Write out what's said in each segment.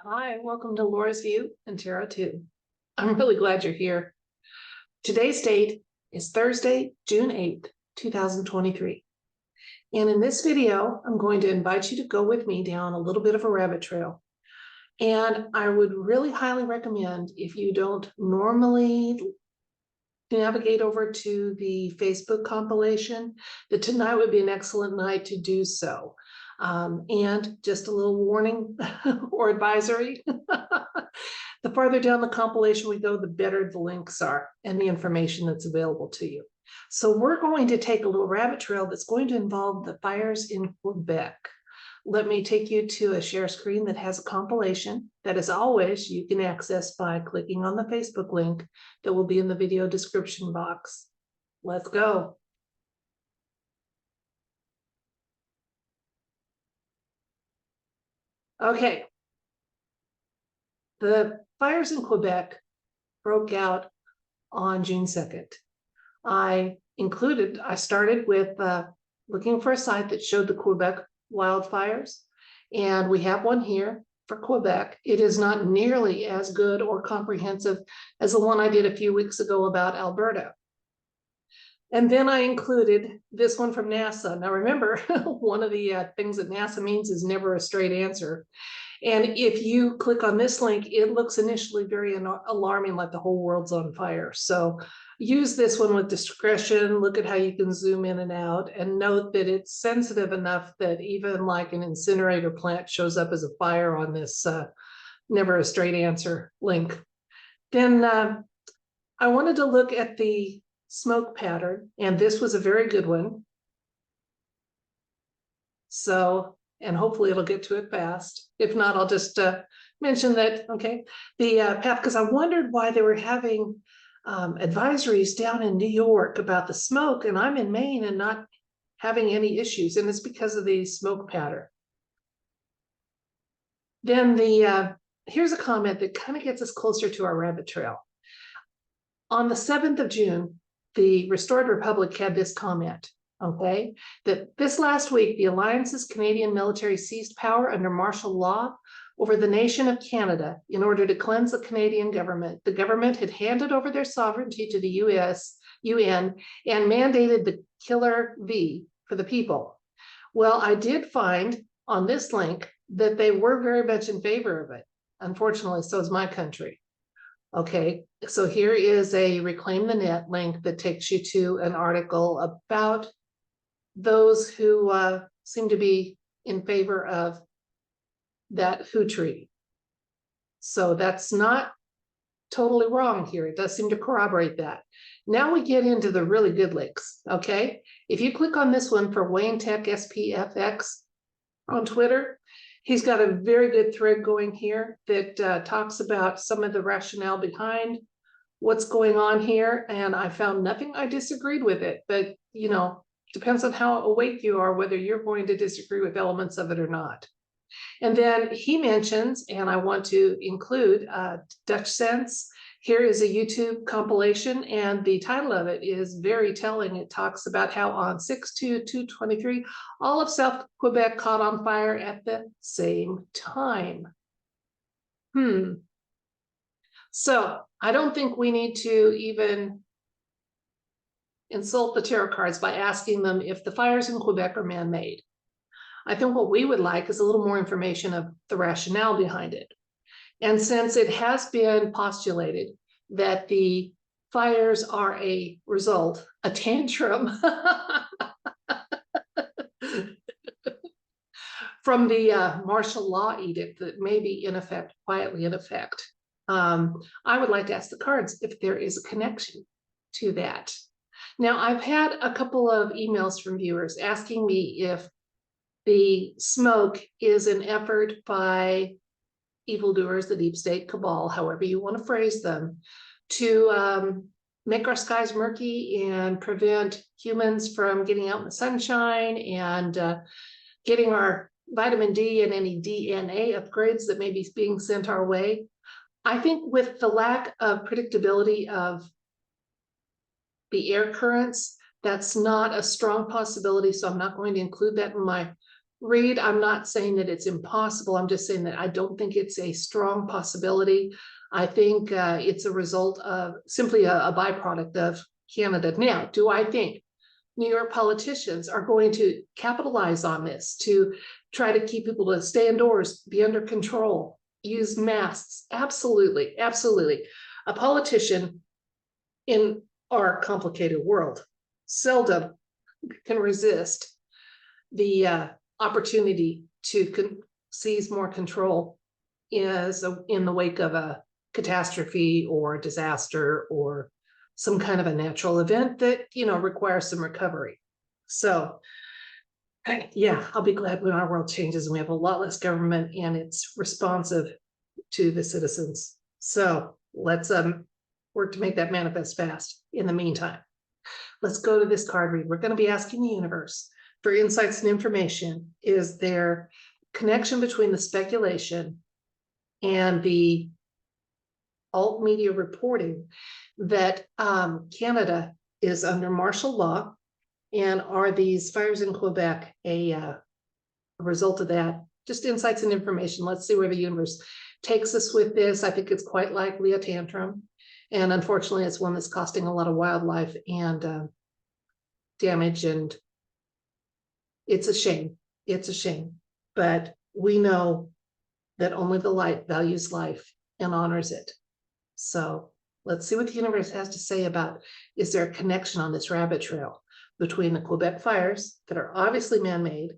Hi, welcome to Laura's View and Tarot 2. I'm really glad you're here. Today's date is Thursday, June 8th, 2023. And in this video, I'm going to invite you to go with me down a little bit of a rabbit trail. And I would really highly recommend, if you don't normally navigate over to the Facebook compilation, that tonight would be an excellent night to do so. And just a little warning or advisory. The farther down the compilation we go, the better the links are and the information that's available to you. So we're going to take a little rabbit trail that's going to involve the fires in Quebec. Let me take you to a share screen that has a compilation that, as always, you can access by clicking on the Facebook link that will be in the video description box. Let's go. Okay. The fires in Quebec broke out on June 2nd. I started with looking for a site that showed the Quebec wildfires, and we have one here for Quebec. It is not nearly as good or comprehensive as the one I did a few weeks ago about Alberta. And then I included this one from NASA. Now remember, one of the things that NASA means is never a straight answer. And if you click on this link, it looks initially very alarming, like the whole world's on fire. So use this one with discretion. Look at how you can zoom in and out, and note that it's sensitive enough that even like an incinerator plant shows up as a fire on this never a straight answer link. Then I wanted to look at the smoke pattern, and this was a very good one. So, and hopefully it'll get to it fast. If not, I'll just mention that, okay, the path, because I wondered why they were having advisories down in New York about the smoke, and I'm in Maine and not having any issues, and it's because of the smoke pattern. Then here's a comment that kind of gets us closer to our rabbit trail. On the 7th of June, the Restored Republic had this comment, okay, that this last week, the Alliance's Canadian military seized power under martial law over the nation of Canada in order to cleanse the Canadian government. The government had handed over their sovereignty to the UN, and mandated the Killer V for the people. Well, I did find on this link that they were very much in favor of it. Unfortunately, so is my country. Okay, so here is a Reclaim the Net link that takes you to an article about those who seem to be in favor of that WHO treaty. So that's not totally wrong here. It does seem to corroborate that. Now we get into the really good links, okay? If you click on this one for Wayne Tech SPFX on Twitter, he's got a very good thread going here that talks about some of the rationale behind what's going on here. And I found nothing I disagreed with it, but you know, depends on how awake you are, whether you're going to disagree with elements of it or not. And then he mentions, and I want to include Dutch Sense. Here is a YouTube compilation, and the title of it is very telling. It talks about how on 6/2/2023, all of South Quebec caught on fire at the same time. So I don't think we need to even insult the tarot cards by asking them if the fires in Quebec are man-made. I think what we would like is a little more information of the rationale behind it. And since it has been postulated that the fires are a result, a tantrum from the martial law edict that may be in effect, quietly in effect, I would like to ask the cards if there is a connection to that. Now, I've had a couple of emails from viewers asking me if the smoke is an effort by evildoers, the deep state cabal, however you want to phrase them, to make our skies murky and prevent humans from getting out in the sunshine and getting our vitamin D and any DNA upgrades that may be being sent our way. I think with the lack of predictability of the air currents, that's not a strong possibility, so I'm not going to include that in my Reed, I'm not saying that it's impossible. I'm just saying that I don't think it's a strong possibility. I think it's a result of simply a byproduct of Canada. Now, do I think New York politicians are going to capitalize on this to try to keep people to stay indoors, be under control, use masks? Absolutely, absolutely. A politician in our complicated world seldom can resist the opportunity to seize more control in the wake of a catastrophe or disaster or some kind of a natural event that, you know, requires some recovery. So yeah, I'll be glad when our world changes and we have a lot less government and it's responsive to the citizens. So let's work to make that manifest fast. In the meantime, let's go to this card read. We're going to be asking the universe for insights and information. Is there connection between the speculation and the alt media reporting that Canada is under martial law? And are these fires in Quebec a result of that? Just insights and information. Let's see where the universe takes us with this. I think it's quite likely a tantrum. And unfortunately, it's one that's costing a lot of wildlife and damage. And it's a shame. It's a shame. But we know that only the light values life and honors it. So let's see what the universe has to say about, is there a connection on this rabbit trail between the Quebec fires that are obviously man-made,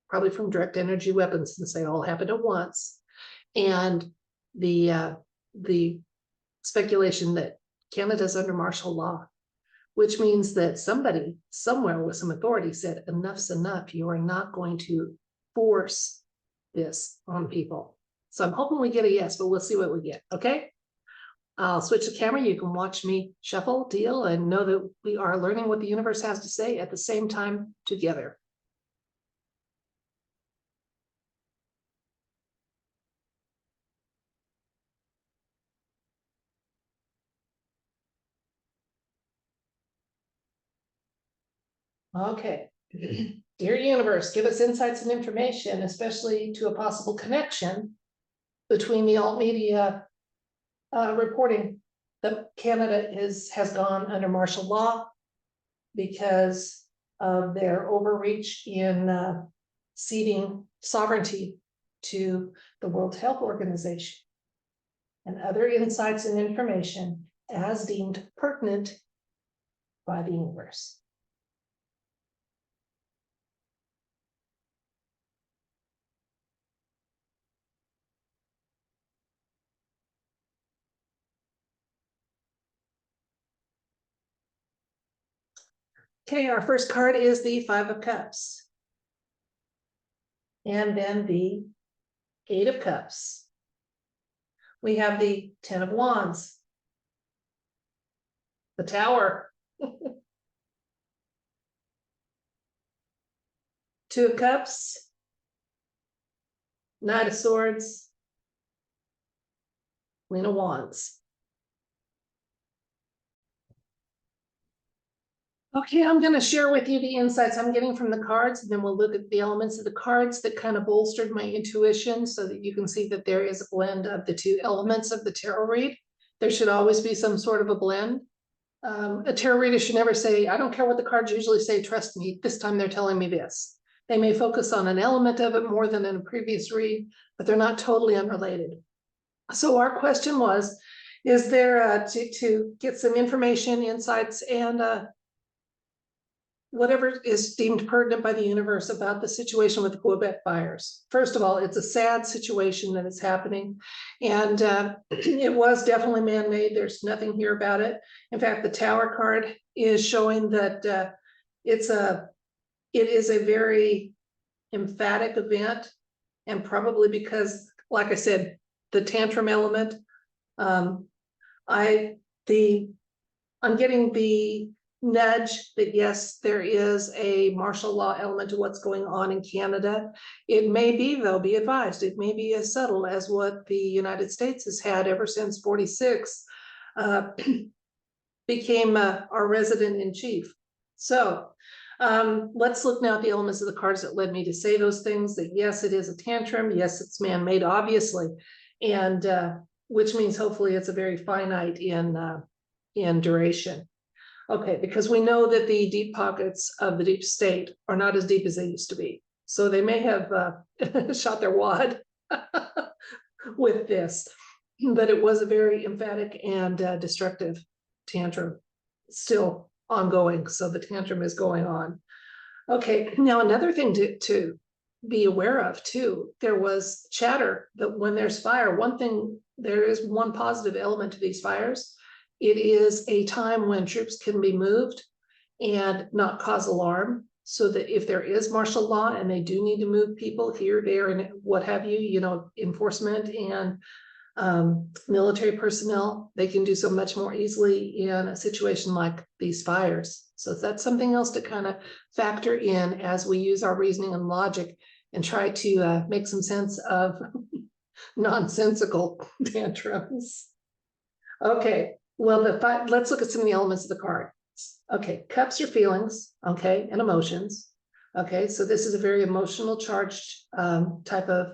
probably from direct energy weapons since they all happened at once, and the speculation that Canada's under martial law, which means that somebody somewhere with some authority said, enough's enough. You are not going to force this on people. So I'm hoping we get a yes, but we'll see what we get. Okay. I'll switch the camera. You can watch me shuffle, deal, and know that we are learning what the universe has to say at the same time together. Okay. Dear universe, give us insights and information, especially to a possible connection between the alt media reporting that Canada has gone under martial law because of their overreach in ceding sovereignty to the World Health Organization, and other insights and information as deemed pertinent by the universe. Okay, our first card is the Five of Cups. And then the Eight of Cups. We have the Ten of Wands. The Tower. Two of Cups. Knight of Swords. Queen of Wands. Okay, I'm going to share with you the insights I'm getting from the cards, and then we'll look at the elements of the cards that kind of bolstered my intuition so that you can see that there is a blend of the two elements of the tarot read. There should always be some sort of a blend. A tarot reader should never say, I don't care what the cards usually say, trust me, this time they're telling me this. They may focus on an element of it more than in a previous read, but they're not totally unrelated. So our question was, is there to get some information, insights, and whatever is deemed pertinent by the universe about the situation with the Quebec fires. First of all, it's a sad situation that is happening, and it was definitely man-made. There's nothing here about it. In fact, the Tower card is showing that it is a very emphatic event, and probably because, like I said, the tantrum element. I'm getting the nudge that yes, there is a martial law element to what's going on in Canada. It may be, though, be advised, it may be as subtle as what the United States has had ever since 46 became our resident in chief. So Let's look now at the elements of the cards that led me to say those things, that yes, it is a tantrum. Yes, it's man-made, obviously. And which means hopefully it's a very finite in duration. Okay, because we know that the deep pockets of the deep state are not as deep as they used to be. So they may have shot their wad with this, but it was a very emphatic and destructive tantrum, still ongoing. So the tantrum is going on. Okay, now another thing to be aware of too, there was chatter that when there's fire, there is one positive element to these fires. It is a time when troops can be moved and not cause alarm, so that if there is martial law and they do need to move people here, there, and what have you, enforcement and military personnel, they can do so much more easily in a situation like these fires. So that's something else to kind of factor in as we use our reasoning and logic and try to make some sense of nonsensical tantrums. Okay, well, let's look at some of the elements of the card. Okay, cups are feelings, okay, and emotions. Okay, so this is a very emotional charged type of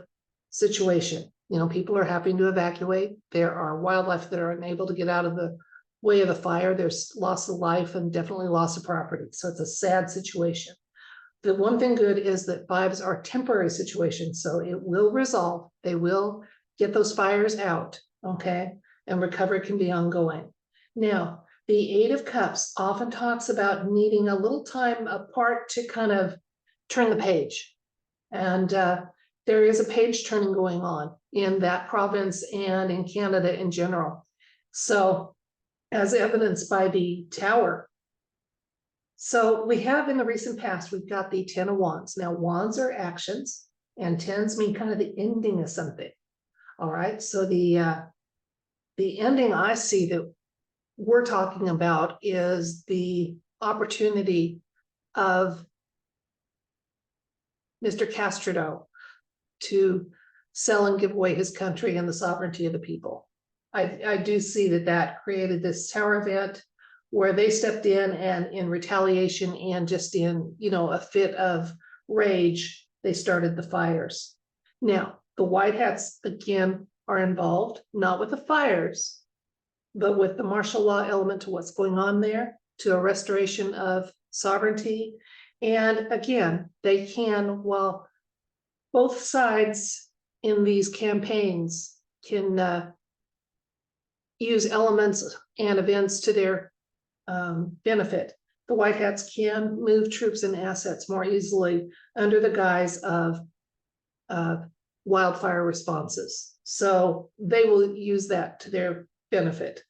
situation. People are having to evacuate. There are wildlife that are unable to get out of the way of the fire. There's loss of life and definitely loss of property. So it's a sad situation. The one thing good is that fives are temporary situations, so it will resolve. They will get those fires out, okay? And recovery can be ongoing. Now, the Eight of Cups often talks about needing a little time apart to kind of turn the page. And there is a page turning going on in that province and in Canada in general. So, as evidenced by the Tower. So we have in the recent past, we've got the 10 of Wands. Now, wands are actions and tens mean kind of the ending of something. All right, so the ending I see that we're talking about is the opportunity of Mr. Castro to sell and give away his country and the sovereignty of the people. I do see that created this Tower event where they stepped in retaliation and just in, a fit of rage, they started the fires. Now, the White Hats, again, are involved, not with the fires, but with the martial law element to what's going on there, to a restoration of sovereignty. And again, they can, while both sides in these campaigns can use elements and events to their benefit, the White Hats can move troops and assets more easily under the guise of wildfire responses. So they will use that to their benefit.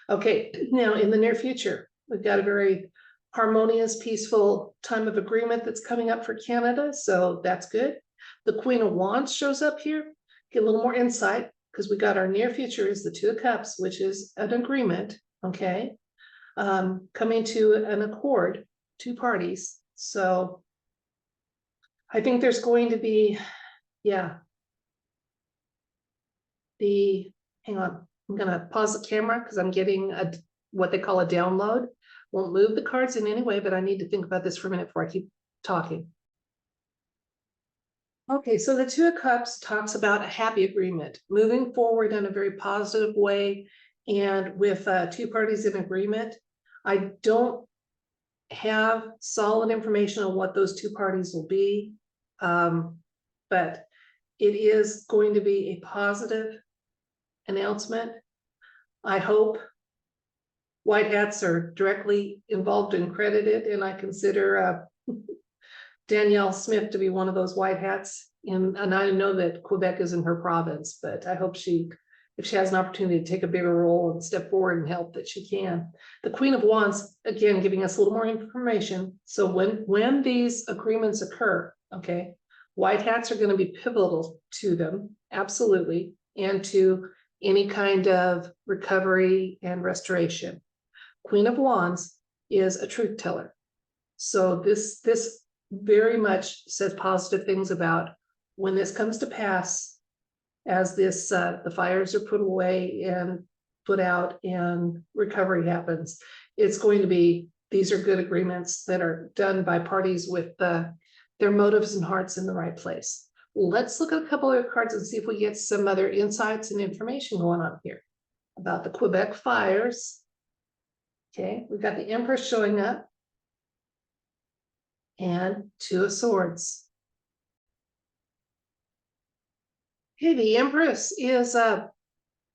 Okay, now in the near future, we've got a very harmonious, peaceful time of agreement that's coming up for Canada, so that's good. The Queen of Wands shows up here. Get a little more insight because we got our near future is the Two of Cups, which is an agreement, okay? Coming to an accord, two parties. So I think there's going to be, hang on, I'm gonna pause the camera because I'm getting what they call a download. Won't move the cards in any way, but I need to think about this for a minute before I keep talking. Okay, so the Two of Cups talks about a happy agreement, moving forward in a very positive way and with two parties in agreement. I don't have solid information on what those two parties will be, but it is going to be a positive announcement. I hope White Hats are directly involved and credited, and I consider Danielle Smith to be one of those White Hats. And I know that Quebec is in her province, but I hope if she has an opportunity to take a bigger role and step forward and help, that she can. The Queen of Wands, again, giving us a little more information. So when these agreements occur, okay, White Hats are going to be pivotal to them, absolutely, and to any kind of recovery and restoration. Queen of Wands is a truth teller. So this very much says positive things about when this comes to pass, as the fires are put away and put out and recovery happens. It's going to be these are good agreements that are done by parties with their motives and hearts in the right place. Let's look at a couple of cards and see if we get some other insights and information going on here about the Quebec fires. Okay, we've got the Empress showing up and Two of Swords. Okay, the Empress is a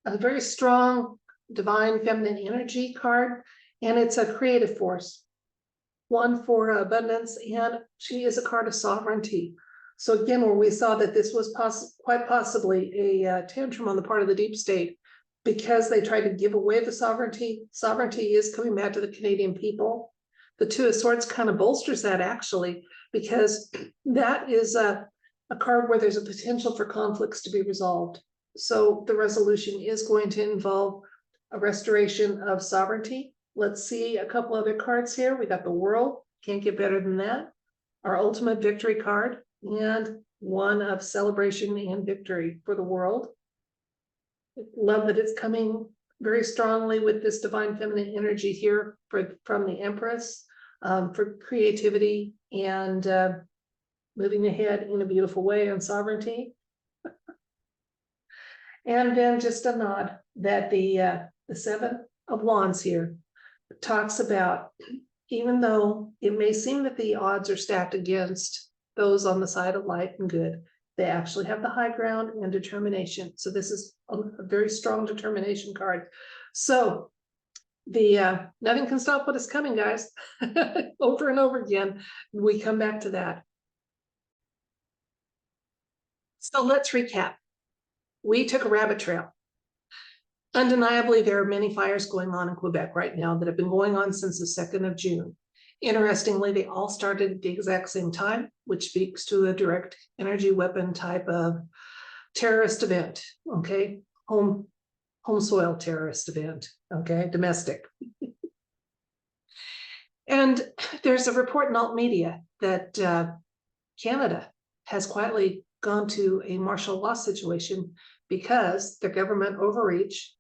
very strong divine feminine energy card, and it's a creative force, one for abundance, and she is a card of sovereignty. So again, where we saw that this was quite possibly a tantrum on the part of the deep state because they tried to give away the sovereignty. Sovereignty is coming back to the Canadian people. The Two of Swords kind of bolsters that, actually, because that is a card where there's a potential for conflicts to be resolved. So the resolution is going to involve a restoration of sovereignty. Let's see a couple other cards here. We got the World, can't get better than that. Our ultimate victory card, and one of celebration and victory for the World. Love that it's coming very strongly with this divine feminine energy here from the Empress, for creativity and moving ahead in a beautiful way on sovereignty. And then just a nod that the Seven of Wands here talks about, even though it may seem that the odds are stacked against those on the side of light and good, they actually have the high ground and determination. So this is a very strong determination card. So the nothing can stop what is coming, guys. Over and over again, we come back to that. So let's recap. We took a rabbit trail. Undeniably, there are many fires going on in Quebec right now that have been going on since the 2nd of June. Interestingly, they all started at the exact same time, which speaks to a direct energy weapon type of terrorist event, okay? Home soil terrorist event, okay? Domestic. And there's a report in alt media that Canada has quietly gone to a martial law situation because their government overreach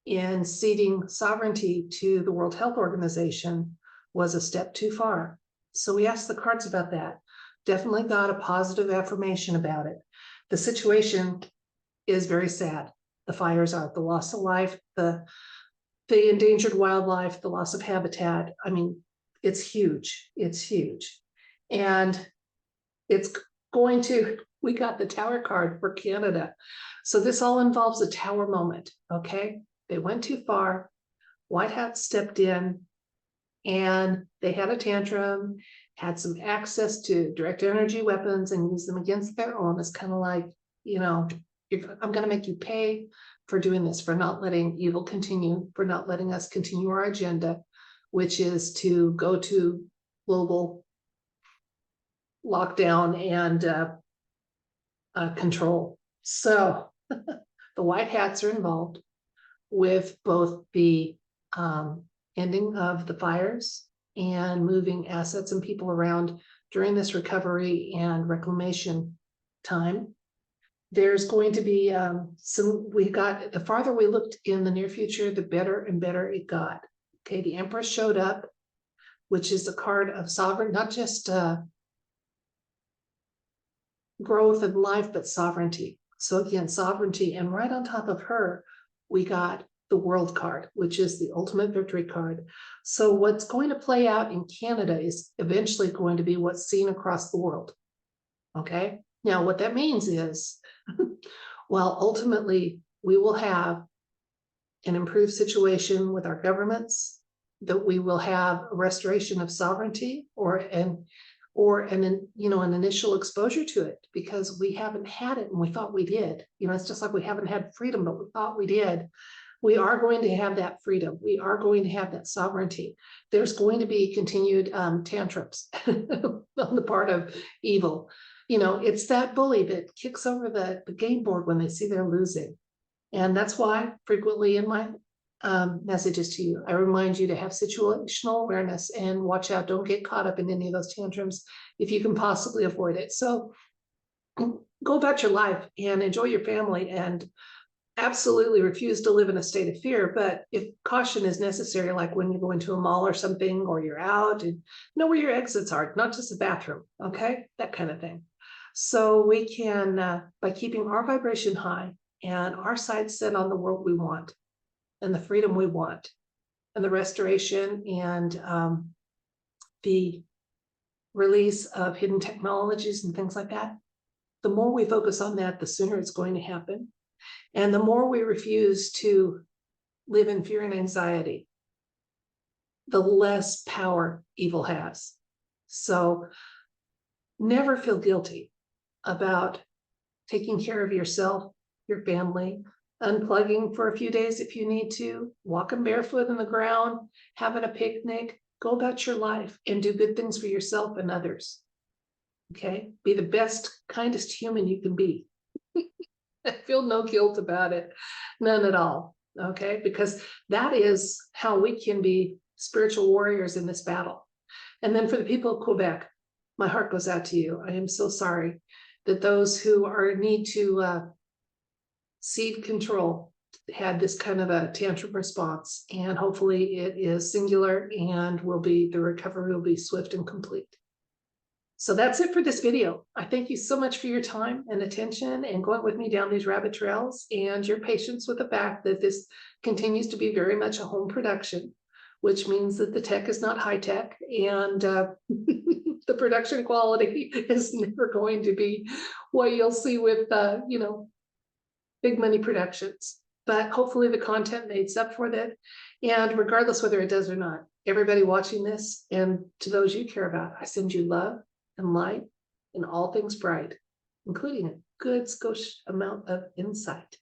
in ceding sovereignty to the World Health Organization was a step too far. So we asked the cards about that. Definitely got a positive affirmation about it. The situation is very sad. The fires are the loss of life, the endangered wildlife, the loss of habitat. I mean, it's huge. It's huge. And it's going to, we got the Tower card for Canada. So this all involves a tower moment, okay? They went too far. White Hat stepped in and they had a tantrum, had some access to direct energy weapons and used them against their own. It's kind of like, you know, I'm going to make you pay for doing this, for not letting evil continue, for not letting us continue our agenda, which is to go to global lockdown and control. So the White Hats are involved with both the ending of the fires and moving assets and people around during this recovery and reclamation time. There's going to be the farther we looked in the near future, the better and better it got. Okay, the Empress showed up, which is a card of sovereign, not just growth and life, but sovereignty. So again, sovereignty, and right on top of her, we got the World card, which is the ultimate victory card. So what's going to play out in Canada is eventually going to be what's seen across the world. Okay, now what that means is, well, ultimately we will have an improved situation with our governments, that we will have a restoration of sovereignty or an initial exposure to it, because we haven't had it and we thought we did. You know, it's just like we haven't had freedom, but we thought we did. We are going to have that freedom. We are going to have that sovereignty. There's going to be continued tantrums on the part of evil. You know, it's that bully that kicks over the game board when they see they're losing. And that's why frequently in my messages to you, I remind you to have situational awareness and watch out. Don't get caught up in any of those tantrums if you can possibly avoid it. So go about your life and enjoy your family and absolutely refuse to live in a state of fear, but if caution is necessary, like when you go into a mall or something, or you're out, and know where your exits are, not just the bathroom, okay? That kind of thing. So we can, by keeping our vibration high and our sights set on the world we want and the freedom we want and the restoration and the release of hidden technologies and things like that, the more we focus on that, the sooner it's going to happen. And the more we refuse to live in fear and anxiety, the less power evil has. So never feel guilty about taking care of yourself, your family, unplugging for a few days if you need to, walking barefoot in the ground, having a picnic, go about your life and do good things for yourself and others. Okay? Be the best, kindest human you can be. I feel no guilt about it, none at all, okay? Because that is how we can be spiritual warriors in this battle. And then for the people of Quebec, my heart goes out to you. I am so sorry that those who need to cede control had this kind of a tantrum response, and hopefully it is singular and the recovery will be swift and complete. So that's it for this video. I thank you so much for your time and attention and going with me down these rabbit trails, and your patience with the fact that this continues to be very much a home production, which means that the tech is not high tech, and the production quality is never going to be what you'll see with, big money productions. But hopefully the content makes up for that. And regardless whether it does or not, everybody watching this and to those you care about, I send you love and light and all things bright, including a good skosh amount of insight.